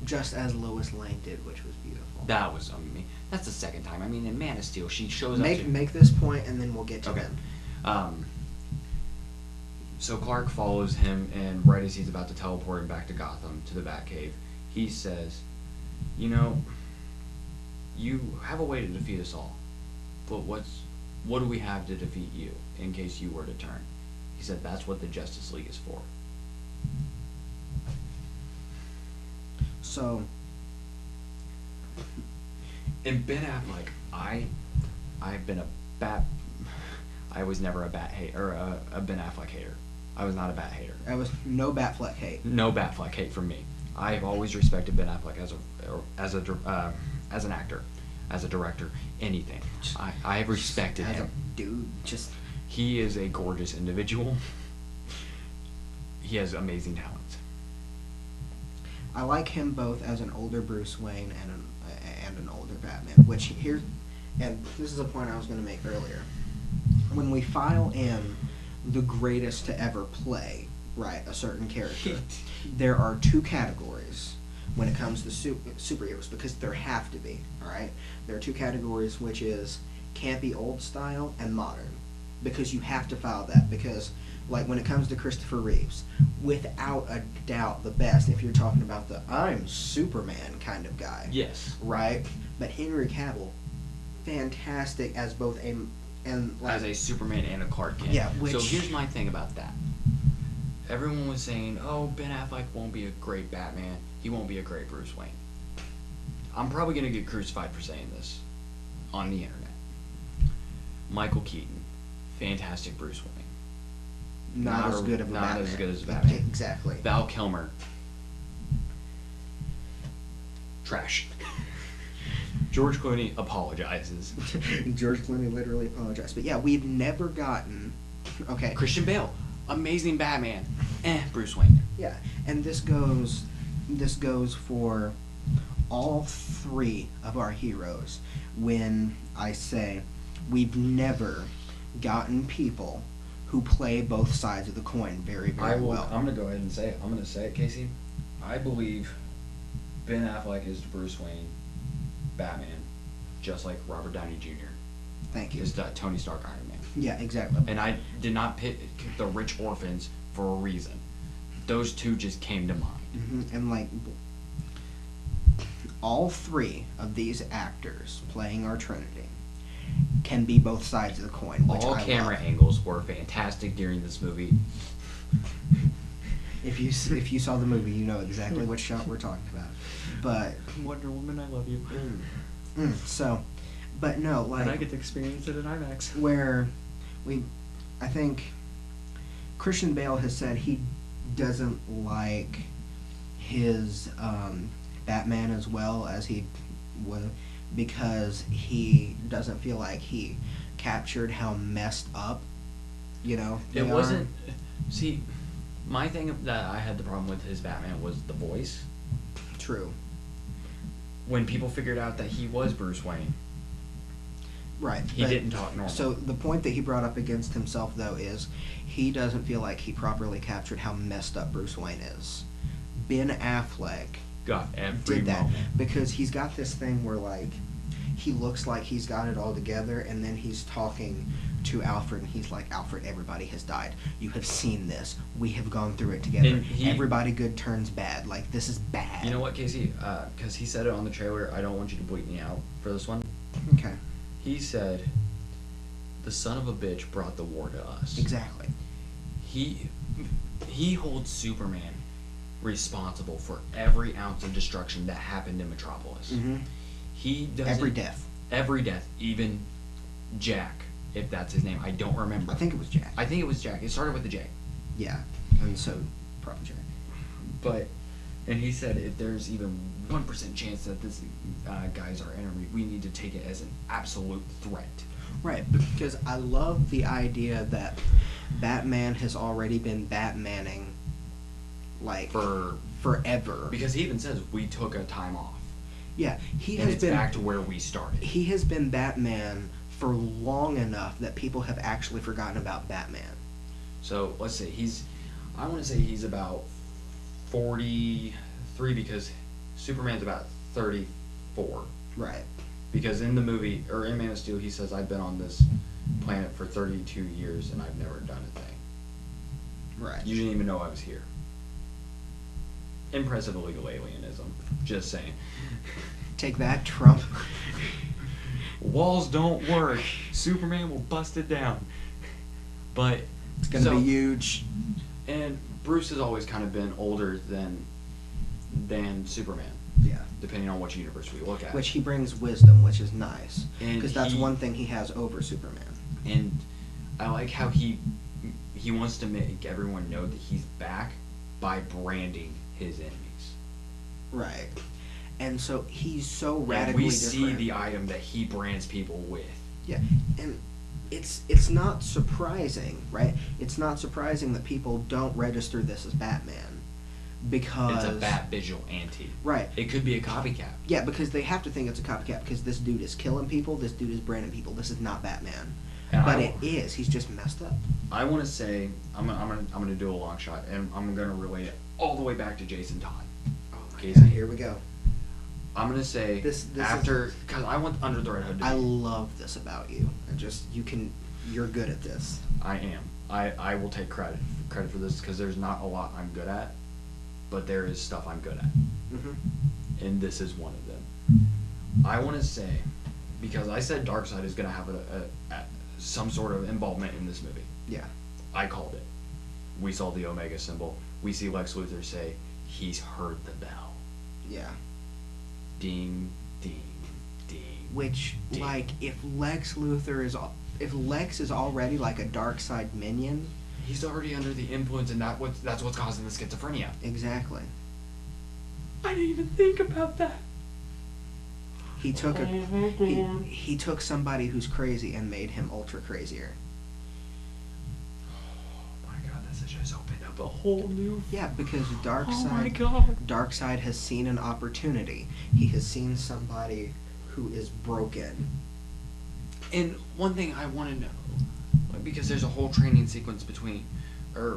Just as Lois Lane did, which was beautiful. That was, that's the second time. I mean, in Man of Steel, she shows up to... Make this point, and then we'll get to them. So Clark follows him, and right as he's about to teleport him back to Gotham, to the Batcave, he says, you know, you have a way to defeat us all, but what do we have to defeat you in case you were to turn? He said that's what the Justice League is for. So, and Ben Affleck, I've been I was never a Ben Affleck hater. I was not a Bat hater. I was no Batfleck hate. No Batfleck hate from me. I've always respected Ben Affleck as an actor, as a director, anything. I have respected as him. A dude, just he is a gorgeous individual. He has amazing talents. I like him both as an older Bruce Wayne and an older Batman. Which here, and this is a point I was going to make earlier. When we file in the greatest to ever play, right, a certain character, there are two categories when it comes to superheroes, because there have to be, all right? There are two categories, which is campy old style and modern, because you have to file that, because like when it comes to Christopher Reeves, without a doubt the best, if you're talking about the I'm Superman kind of guy. Yes. Right? But Henry Cavill, fantastic as both as a Superman and a Clark Kent. Yeah, so here's my thing about that. Everyone was saying, oh, Ben Affleck won't be a great Batman. He won't be a great Bruce Wayne. I'm probably going to get crucified for saying this on the internet. Michael Keaton, fantastic Bruce Wayne. Not as good of a Batman. Not as good as Batman. Exactly. Val Kilmer, trash. George Clooney apologizes. George Clooney literally apologized. But yeah, we've never gotten... Okay. Christian Bale, amazing Batman. Bruce Wayne. Yeah, and this goes for all three of our heroes when I say we've never gotten people who play both sides of the coin very, very well. I'm going to go ahead and say it. I'm going to say it, Casey. I believe Ben Affleck is Bruce Wayne, Batman, just like Robert Downey Jr. Thank you. Is Tony Stark Iron Man. Yeah, exactly. And I did not pick the rich orphans for a reason. Those two just came to mind. Mm-hmm. And like all three of these actors playing our Trinity can be both sides of the coin. Which all camera angles were fantastic during this movie. If you saw the movie, you know exactly which shot we're talking about. But Wonder Woman, I love you. So, but no, like, and I get to experience it at IMAX. Where I think Christian Bale has said he doesn't like his Batman as well as he would, because he doesn't feel like he captured how messed up, it wasn't. See, my thing that I had the problem with his Batman was the voice. True. When people figured out that he was Bruce Wayne. Right. He didn't talk normal. So the point that he brought up against himself, though, is he doesn't feel like he properly captured how messed up Bruce Wayne is. Ben Affleck got every did that moment. because he's got this thing where, like, he looks like he's got it all together, and then he's talking to Alfred, and he's like, Alfred, everybody has died. You have seen this. We have gone through it together. Everybody good turns bad. Like, this is bad. You know what, Casey? Because he said it on the trailer. I don't want you to bleep me out for this one. Okay. He said, the son of a bitch brought the war to us. Exactly. He holds Superman responsible for every ounce of destruction that happened in Metropolis. Mm-hmm. He does Every death. Every death, even Jack, if that's his name. I don't remember. I think it was Jack. I think it was Jack. It started with the J. Yeah, and so probably Jack. But, and he said if there's even 1% chance that this guy's our enemy, we need to take it as an absolute threat. Right, because I love the idea that Batman has already been Batmaning, like, For forever. Because he even says we took a time off. Yeah, he And has it's been back to where we started. He has been Batman for long enough that people have actually forgotten about Batman. So let's say I want to say he's about 43 because Superman's about 34. Right. Because in the movie, or in Man of Steel, he says, I've been on this planet for 32 years and I've never done a thing. Right. You didn't even know I was here. Impressive illegal alienism. Just saying. Take that, Trump. Walls don't work. Superman will bust it down. But It's going to be huge. And Bruce has always kind of been older than Superman. Yeah. Depending on which universe we look at. Which he brings wisdom, which is nice. And Because that's one thing he has over Superman. And I like how he wants to make everyone know that he's back by branding his enemies. Right. And so he's so radically And we different. see the item that he brands people with. Yeah. And it's not surprising, right? It's not surprising that people don't register this as Batman. Because It's a Bat Vigilante. Right. It could be a copycat. Yeah, because they have to think it's a copycat because this dude is killing people, this dude is branding people. This is not Batman. And But it is. He's just messed up. I want to say I'm gonna do a long shot, and I'm gonna relate it all the way back to Jason Todd. Oh my Casey. God, here we go. I'm gonna say This after because I want Under the Red Hood to be. I love this about you. You're good at this. I am. I will take credit for this because there's not a lot I'm good at, but there is stuff I'm good at, and this is one of them. I want to say because I said Darkseid is gonna have a some sort of involvement in this movie. Yeah. I called it. We saw the Omega symbol. We see Lex Luthor say he's heard the bell. Yeah. Ding, ding, ding. Which, ding. like, if Lex is already like a Darkseid minion. He's already under the influence, and that's what's causing the schizophrenia. Exactly. I didn't even think about that. He took he took somebody who's crazy and made him ultra crazier. Oh my God, this has just opened up a whole new. Yeah, because Oh my God. Darkseid has seen an opportunity. He has seen somebody who is broken. And one thing I want to know, like, because there's a whole training sequence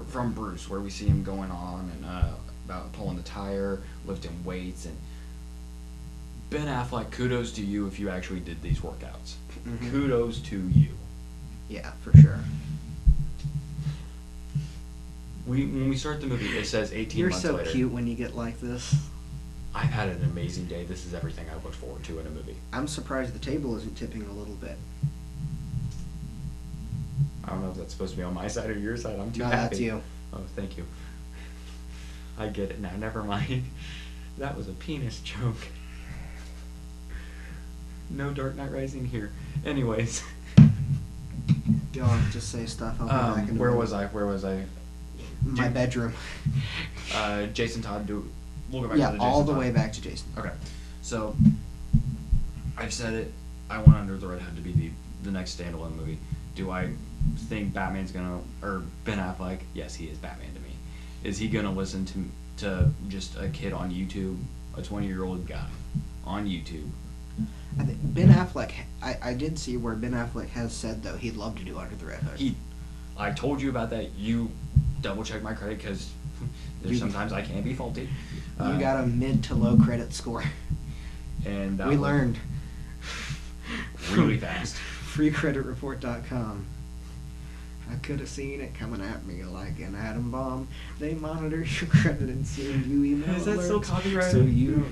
from Bruce where we see him going on and about pulling the tire, lifting weights, and Ben Affleck, kudos to you if you actually did these workouts. Mhm. Kudos to you. Yeah, for sure. When we start the movie, it says 18 You're months so later. cute when you get like this. I've had an amazing day. This is everything I look forward to in a movie. I'm surprised the table isn't tipping a little bit. I don't know if that's supposed to be on my side or your side. I'm too No, happy. that's you. Oh, thank you. I get it now. Never mind. That was a penis joke. No Dark Knight Rising here. Anyways. Don't just say stuff. I'll go back into Where was I? My bedroom. Jason Todd. We'll go back to the Yeah, Jason all the Todd. way back to Jason. Okay. So, I've said it. I want Under the Red Hood to be the next standalone movie. Do I think Batman's gonna, or Ben Affleck? Yes, he is Batman to me. Is he gonna listen to just a kid on YouTube, a 20-year-old guy on YouTube? I think Ben Affleck. I did see where Ben Affleck has said though he'd love to do Under the Red Hood. I told you about that. You double check my credit because there's sometimes I can be faulty. You got a mid to low credit score. And we learned really fast. FreeCreditReport.com. I could have seen it coming at me like an atom bomb. They monitor your credit and send you email Is that alerts still copyrighted? So you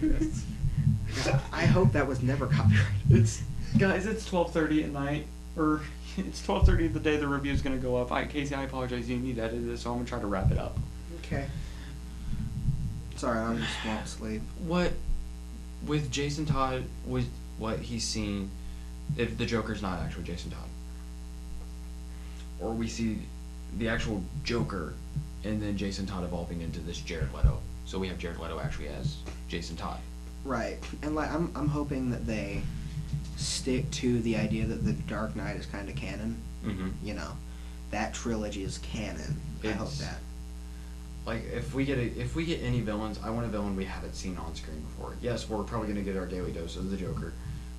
don't. I hope that was never copyrighted. Guys, it's 12:30 at night. Or it's 12:30 the day the review is gonna go up. Casey, I apologize. You need to edit this, so I'm gonna try to wrap it up. Okay. Sorry, I'm just won't sleep. What with Jason Todd with what he's seen, if the Joker's not actually Jason Todd, or we see the actual Joker, and then Jason Todd evolving into this Jared Leto. So we have Jared Leto actually as Jason Todd. Right, and like I'm hoping that they stick to the idea that the Dark Knight is kind of canon. Mm-hmm. You know, that trilogy is canon. I hope that. Like if we get any villains, I want a villain we haven't seen on screen before. Yes, we're probably gonna get our daily dose of the Joker,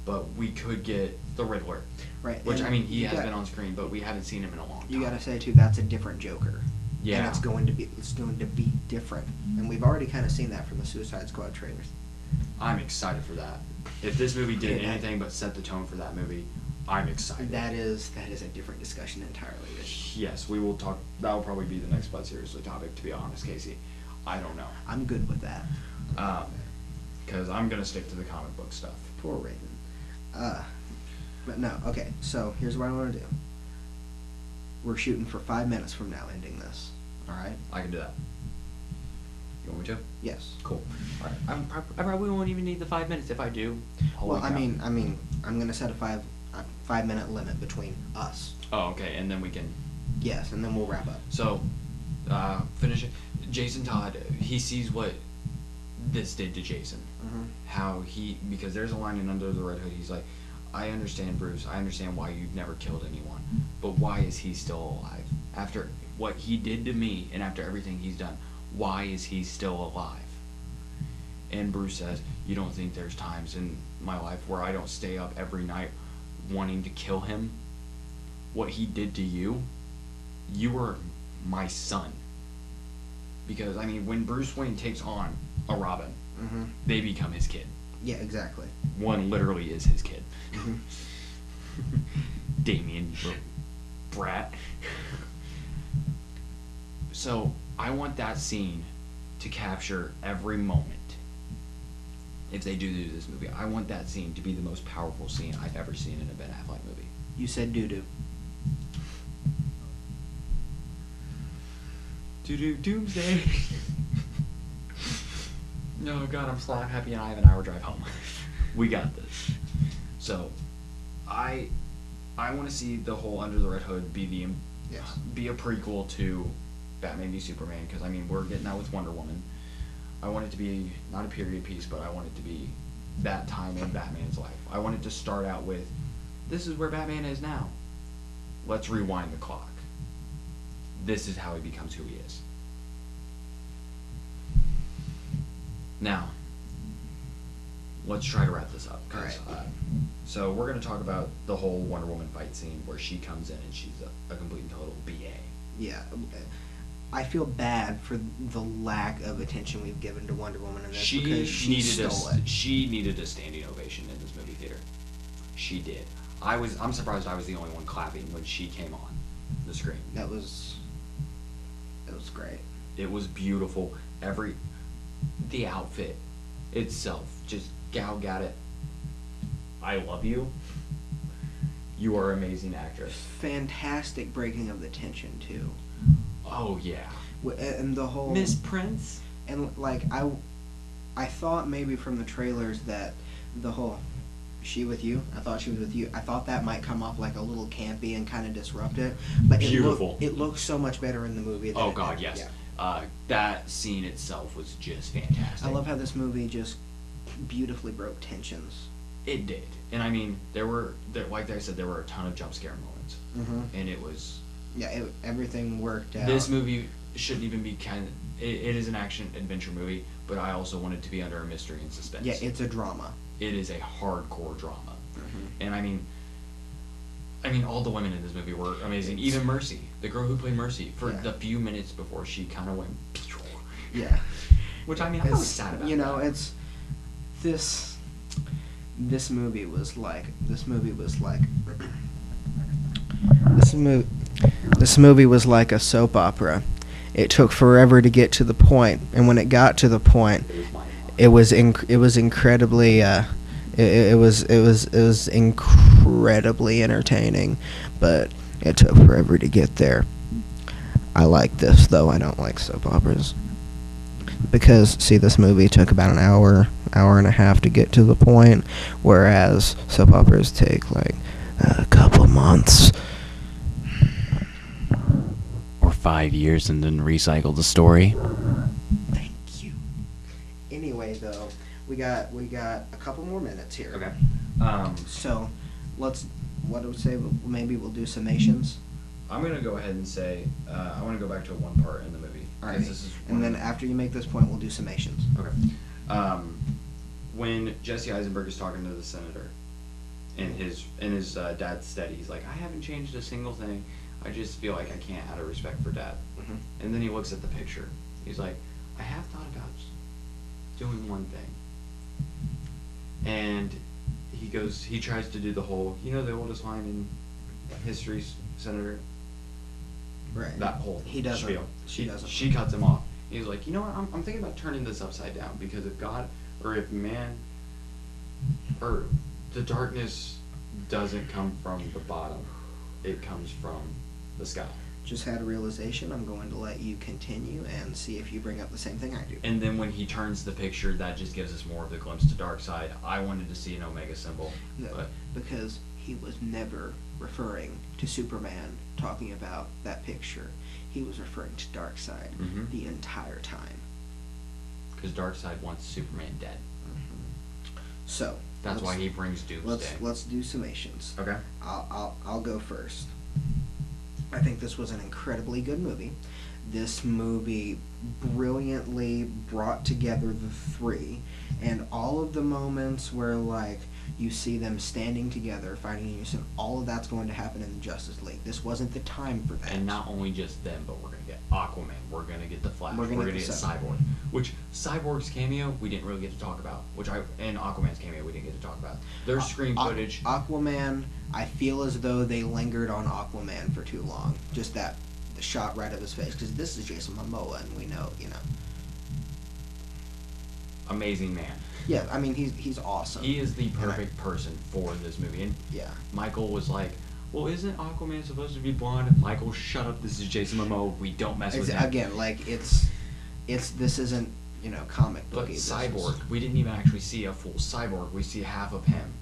but we could get the Riddler. Right. Which I mean, he has been on screen, but we haven't seen him in a long time. You gotta say too, that's a different Joker. Yeah. And it's going to be different, and we've already kind of seen that from the Suicide Squad trailers. I'm excited for that. If this movie did anything but set the tone for that movie, I'm excited. That is a different discussion entirely. Yes, we will talk. That will probably be the next But Seriously topic, to be honest, Casey. I don't know. I'm good with that. Because I'm going to stick to the comic book stuff. Poor Raven. But no, okay, so here's what I want to do. We're shooting for 5 minutes from now, ending this. Alright? I can do that. You want me to? Yes. Cool. Alright. I probably won't even need the 5 minutes. If I do, well, I mean, I'm going to set a 5 minute limit between us. Oh, okay, and then we can... Yes, and then we'll wrap up. So, finish it. Jason Todd, he sees what this did to Jason. Mm-hmm. How because there's a line in Under the Red Hood, he's like, I understand, Bruce, I understand why you've never killed anyone, but why is he still alive? After what he did to me, and after everything he's done, why is he still alive? And Bruce says, you don't think there's times in my life where I don't stay up every night wanting to kill him? What he did to you, you were my son. Because, I mean, when Bruce Wayne takes on a Robin, mm-hmm. they become his kid. Yeah, exactly. One literally is his kid. Mm-hmm. Damien, you little brat. So, I want that scene to capture every moment. If they do this movie, I want that scene to be the most powerful scene I've ever seen in a Ben Affleck movie. You said doo-doo. Doo-doo doomsday. No, God, I'm slap happy and I have an hour drive home. We got this. So, I want to see the whole Under the Red Hood be be a prequel to Batman v Superman, because I mean we're getting that with Wonder Woman. I want it to be not a period piece, but I want it to be that time in Batman's life. I want it to start out with, this is where Batman is now. Let's rewind the clock. This is how he becomes who he is. Now, let's try to wrap this up. Alright. So we're going to talk about the whole Wonder Woman fight scene where she comes in and she's a complete and total BA. Yeah. I feel bad for the lack of attention we've given to Wonder Woman in this because she stole it. She needed a standing ovation in this movie theater. She did. I'm surprised I was the only one clapping when she came on the screen. It was great. It was beautiful. The outfit itself, just Gal Gadot, I love you. You are an amazing actress. Fantastic breaking of the tension too. Oh yeah. And the whole Miss Prince. And like I thought maybe from the trailers that the whole she with you. I thought she was with you. I thought that might come off like a little campy and kind of disrupt it. But beautiful. It looks so much better in the movie. Oh God, yes. Yeah. That scene itself was just fantastic. I love how this movie just beautifully broke tensions. It did, and I mean, like I said, there were a ton of jump scare moments, mm-hmm. and it was. Yeah, everything worked out. This movie shouldn't even be it is an action adventure movie, but I also want it to be under a mystery and suspense. Yeah, it's a drama. It is a hardcore drama, mm-hmm. and I mean, all the women in this movie were amazing. Even Mercy, the girl who played Mercy, for the few minutes before she kind of went. Yeah. Which I mean, I was sad about. You know, it's this movie was like a soap opera. It took forever to get to the point, and when it got to the point, it was incredibly it was incredibly incredibly entertaining, but it took forever to get there. I like this, though. I don't like soap operas. Because, see, this movie took about an hour and a half to get to the point, whereas soap operas take, like, a couple months. Or 5 years and then recycle the story. Thank you. Anyway, though, we got a couple more minutes here. Okay. So, what do we say? Maybe we'll do summations. I'm gonna go ahead and say I want to go back to one part in the movie. All right. This is And then after you make this point, we'll do summations. Okay. When Jesse Eisenberg is talking to the senator, in his dad's stead, he's like, "I haven't changed a single thing. I just feel like I can't out of respect for Dad." Mhm. And then he looks at the picture. He's like, "I have thought about doing one thing." And he tries to do the whole, the oldest line in history, Senator. Right. That whole He doesn't. spiel. She doesn't. She cuts him off. He's like, "You know what? I'm thinking about turning this upside down, because if God, or if man, or the darkness doesn't come from the bottom, it comes from the sky." Just had a realization. I'm going to let you continue and see if you bring up the same thing I do. And then when he turns the picture, that just gives us more of the glimpse to dark side. I wanted to see an Omega symbol, No, but because he was never referring to Superman talking about that picture. He was referring to Darkseid Mhm. the entire time. because Darkseid wants Superman dead. So That's why he brings Doomsday. let's do summations. Okay. I'll go first. I think this was an incredibly good movie. This movie brilliantly brought together the three, and all of the moments where, like, you see them standing together fighting in unison, all of that's going to happen in the Justice League. This wasn't the time for that. And not only just them, but we're gonna get Aquaman. We're gonna get the Flash. We're We're gonna gonna get get Cyborg. Cyborg. Which Cyborg's cameo we didn't really get to talk about. And Aquaman's cameo we didn't get to talk about. There's screen footage. Aquaman, I feel as though they lingered on Aquaman for too long. Just the shot right of his face, because this is Jason Momoa, and we know. Amazing man. Yeah, I mean he's awesome. He is the perfect person for this movie. And Yeah. Michael was like, "Well, isn't Aquaman supposed to be blonde?" Michael, shut up. This is Jason Momoa. We don't mess with him. Again, like this isn't comic But booky. Cyborg, we didn't even actually see a full Cyborg. We see half of him,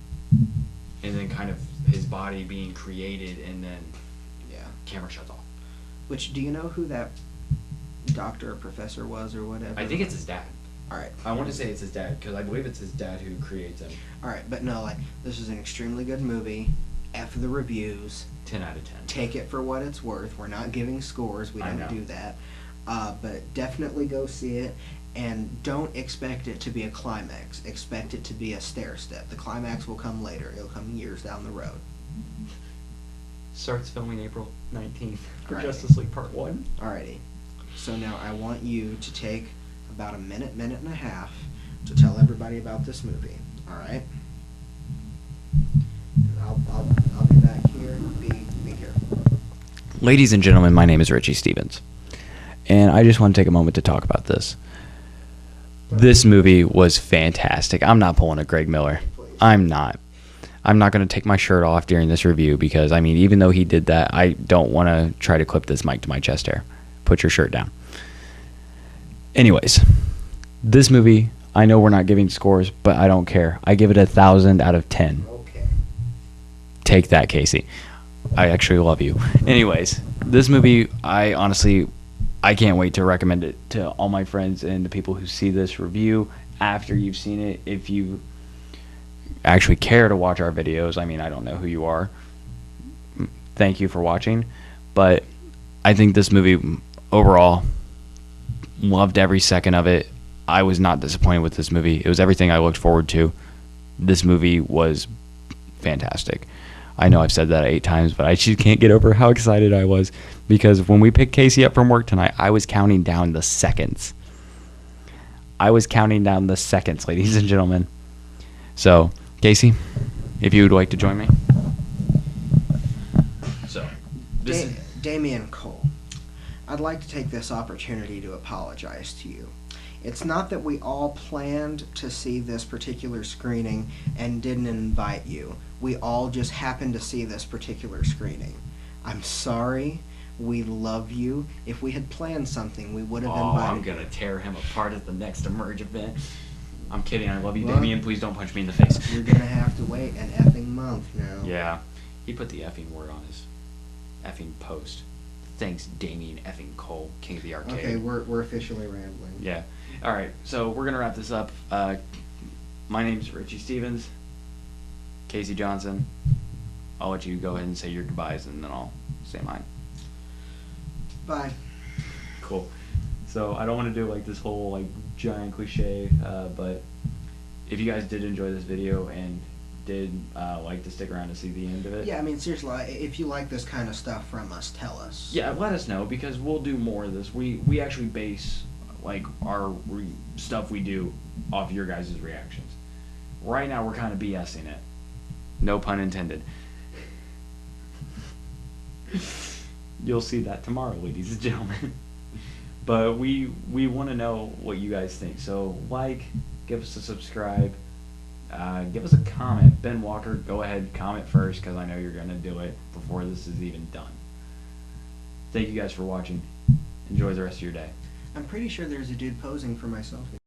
and then kind of his body being created, and then Yeah. camera shuts off. Which, do you know who that doctor or professor was or whatever? I think it's his dad. All right. I want to say it's his dad because I believe it's his dad who creates him. All right, but no, like this is an extremely good movie. F the reviews. 10 out of 10. Take it for what it's worth. We're not giving scores. We I don't know. do that. But definitely go see it, and don't expect it to be a climax. Expect it to be a stair step. The climax will come later. It'll come years down the road. Starts filming April 19th for Right. Justice League Part 1. Alrighty. So now I want you to take about a minute and a half to tell everybody about this movie. All right. I'll be back here. Be here. Ladies and gentlemen, my name is Richie Stevens, and I just want to take a moment to talk about this. This movie was fantastic. I'm not pulling a Greg Miller. I'm not going to take my shirt off during this review because, I mean, even though he did that, I don't want to try to clip this mic to my chest hair. Put your shirt down. Anyways, this movie, I know we're not giving scores, but I don't care. I give it 1,000 out of 10. Okay. Take that, Casey. I actually love you. Anyways, this movie, I can't wait to recommend it to all my friends and the people who see this review after you've seen it. If you actually care to watch our videos, I mean, I don't know who you are. Thank you for watching. But I think this movie, overall, loved every second of it. I was not disappointed with this movie. It was everything I looked forward to. This movie was fantastic. I know I've said that 8 times, but I just can't get over how excited I was because when we picked Casey up from work tonight, I was counting down the seconds. Ladies and gentlemen. So, Casey, if you would like to join me. So, this is... Damian Cole, I'd like to take this opportunity to apologize to you. It's not that we all planned to see this particular screening and didn't invite you. we all just happened to see this particular screening. I'm sorry. We love you. If we had planned something, we would have invited. I'm gonna tear him apart at the next Emerge event. I'm kidding. I love you, Well, Damien. Please don't punch me in the face. You're gonna have to wait an effing month now. Yeah, he put the effing word on his effing post. Thanks, Damien effing Cole, king of the arcade. Okay, we're officially rambling. Yeah. All right. So we're gonna wrap this up. My name's Richie Stevens. Casey Johnson. I'll let you go ahead and say your goodbyes, and then I'll say mine. Bye. Cool. So I don't want to do like this whole like giant cliche, but if you guys did enjoy this video and did like to stick around to see the end of it. Yeah, I mean, seriously, if you like this kind of stuff from us, tell us. Yeah, let us know, because we'll do more of this. We actually base like our stuff we do off your guys' reactions. Right now we're kind of BSing it. No pun intended. You'll see that tomorrow, ladies and gentlemen. But we want to know what you guys think. So like, give us a subscribe, give us a comment. Ben Walker, go ahead, comment first, because I know you're going to do it before this is even done. Thank you guys for watching. Enjoy the rest of your day. I'm pretty sure there's a dude posing for my selfie.